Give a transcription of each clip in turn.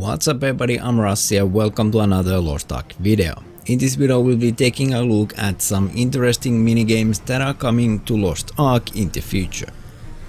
What's up everybody, I'm Russ here, welcome to another Lost Ark video. In this video we'll be taking a look at some interesting minigames that are coming to Lost Ark in the future.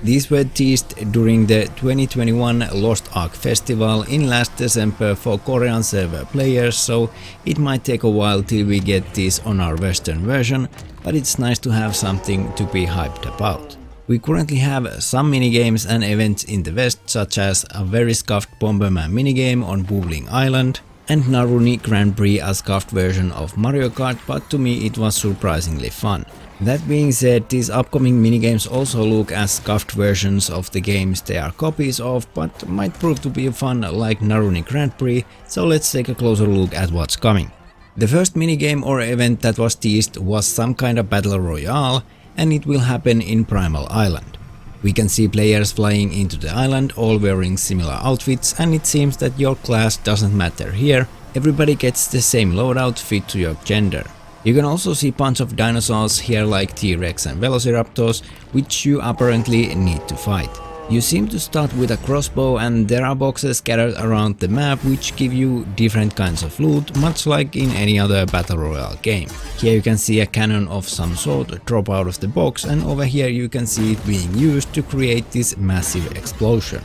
These were teased during the 2021 Lost Ark Festival in last December for Korean server players, so it might take a while till we get this on our Western version, but it's nice to have something to be hyped about. We currently have some minigames and events in the West, such as a very scuffed Bomberman minigame on Bubbling Island, and Naruni Grand Prix, a scuffed version of Mario Kart, but to me it was surprisingly fun. That being said, these upcoming minigames also look as scuffed versions of the games they are copies of, but might prove to be fun like Naruni Grand Prix, so let's take a closer look at what's coming. The first minigame or event that was teased was some kind of battle royale, and it will happen in Primal Island. We can see players flying into the island all wearing similar outfits, and it seems that your class doesn't matter here, everybody gets the same loadout fit to your gender. You can also see bunch of dinosaurs here like T-Rex and Velociraptors, which you apparently need to fight. You seem to start with a crossbow, and there are boxes scattered around the map which give you different kinds of loot, much like in any other battle royale game. Here you can see a cannon of some sort drop out of the box, and over here you can see it being used to create this massive explosion.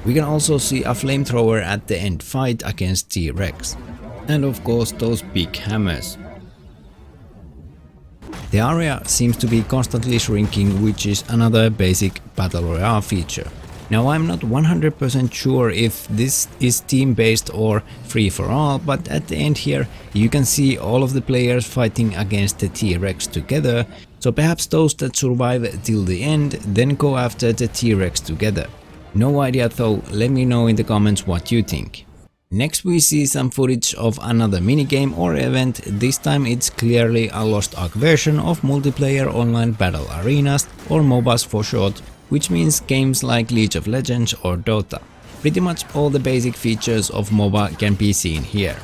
We can also see a flamethrower at the end fight against T-Rex. And of course those big hammers. The area seems to be constantly shrinking, which is another basic battle royale feature. Now I'm not 100% sure if this is team based or free for all, but at the end here you can see all of the players fighting against the T-Rex together, so perhaps those that survive till the end then go after the T-Rex together. No idea though, let me know in the comments what you think. Next we see some footage of another minigame or event. This time it's clearly a Lost Ark version of multiplayer online battle arenas, or MOBAs for short, which means games like League of Legends or Dota. Pretty much all the basic features of MOBA can be seen here.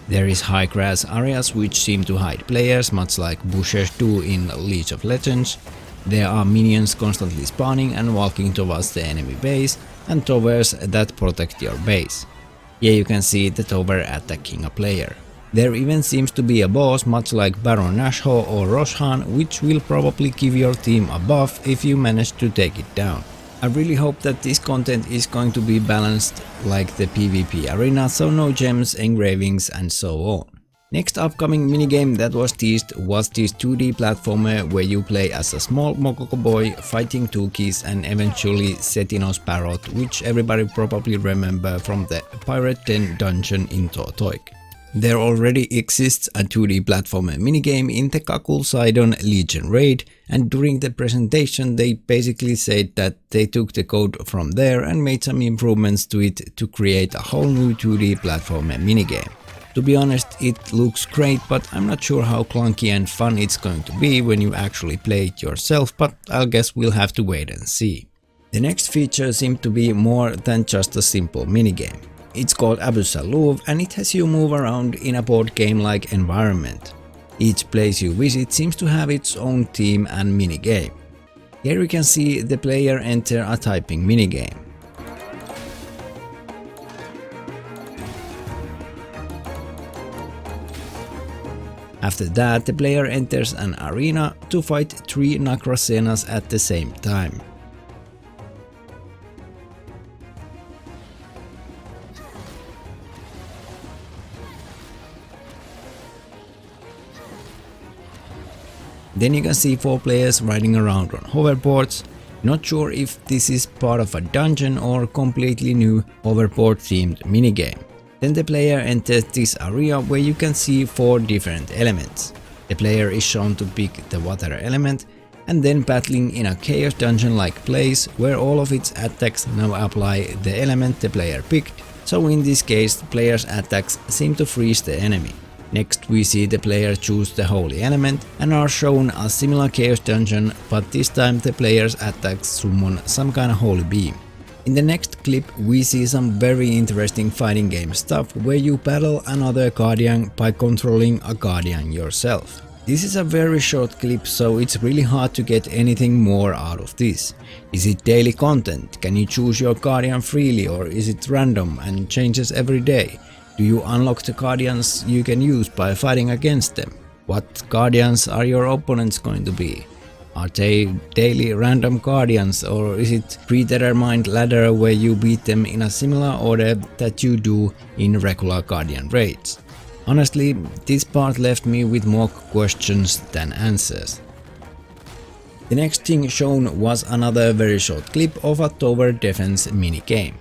There is high grass areas which seem to hide players, much like bushes do in League of Legends. There are minions constantly spawning and walking towards the enemy base, and towers that protect your base. Here you can see the tower attacking a player. There even seems to be a boss, much like Baron Nashor or Roshan, which will probably give your team a buff if you manage to take it down. I really hope that this content is going to be balanced like the PvP arena, so no gems, engravings and so on. Next upcoming minigame that was teased was this 2D platformer where you play as a small Mokoko boy fighting Tukis and eventually Setino's parrot, which everybody probably remember from the Pirate Den dungeon in Totoik. There already exists a 2D platformer minigame in the Kakul Sidon Legion raid, and during the presentation they basically said that they took the code from there and made some improvements to it to create a whole new 2D platformer minigame. To be honest, it looks great, but I'm not sure how clunky and fun it's going to be when you actually play it yourself, but I guess we'll have to wait and see. The next feature seemed to be more than just a simple minigame. It's called abyssal, and it has you move around in a board game-like environment. Each place you visit seems to have its own theme and minigame. Here you can see the player enter a typing minigame. After that, the player enters an arena to fight 3 Nakrasenas at the same time. Then you can see 4 players riding around on hoverboards. Not sure if this is part of a dungeon or completely new hoverboard themed minigame. Then the player enters this area where you can see 4 different elements. The player is shown to pick the water element and then battling in a chaos dungeon like place where all of its attacks now apply the element the player picked, so in this case the player's attacks seem to freeze the enemy. Next we see the player choose the holy element and are shown a similar chaos dungeon, but this time the player's attacks summon some kind of holy beam. In the next clip we see some very interesting fighting game stuff where you battle another guardian by controlling a guardian yourself. This is a very short clip, so it's really hard to get anything more out of this. Is it daily content? Can you choose your guardian freely, or is it random and changes every day? Do you unlock the guardians you can use by fighting against them? What guardians are your opponents going to be? Are they daily random guardians, or is it predetermined ladder where you beat them in a similar order that you do in regular guardian raids? Honestly, this part left me with more questions than answers. The next thing shown was another very short clip of a tower defense minigame.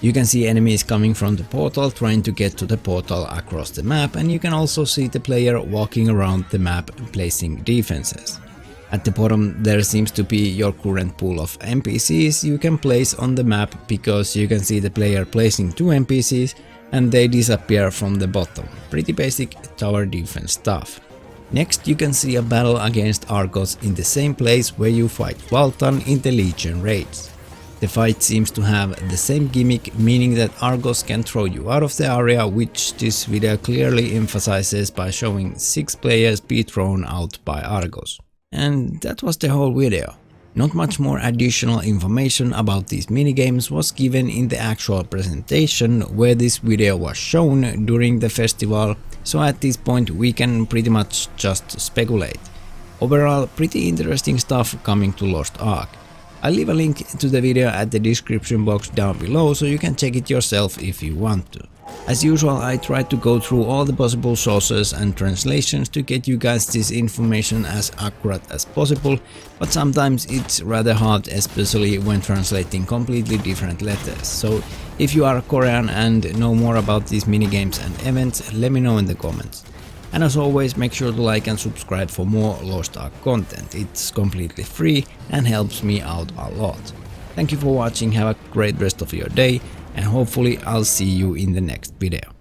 You can see enemies coming from the portal trying to get to the portal across the map, and you can also see the player walking around the map placing defenses. At the bottom there seems to be your current pool of NPCs you can place on the map, because you can see the player placing 2 NPCs and they disappear from the bottom. Pretty basic tower defense stuff. Next you can see a battle against Argos in the same place where you fight Valtan in the Legion raids. The fight seems to have the same gimmick, meaning that Argos can throw you out of the area, which this video clearly emphasizes by showing 6 players be thrown out by Argos. And that was the whole video. Not much more additional information about these minigames was given in the actual presentation where this video was shown during the festival, so at this point we can pretty much just speculate. Overall, pretty interesting stuff coming to Lost Ark. I'll leave a link to the video at the description box down below so you can check it yourself if you want to. As usual, I tried to go through all the possible sources and translations to get you guys this information as accurate as possible, but sometimes it's rather hard, especially when translating completely different letters. So if you are Korean and know more about these minigames and events, let me know in the comments. And as always, make sure to like and subscribe for more Lost Ark content. It's completely free and helps me out a lot. Thank you for watching, have a great rest of your day, and hopefully I'll see you in the next video.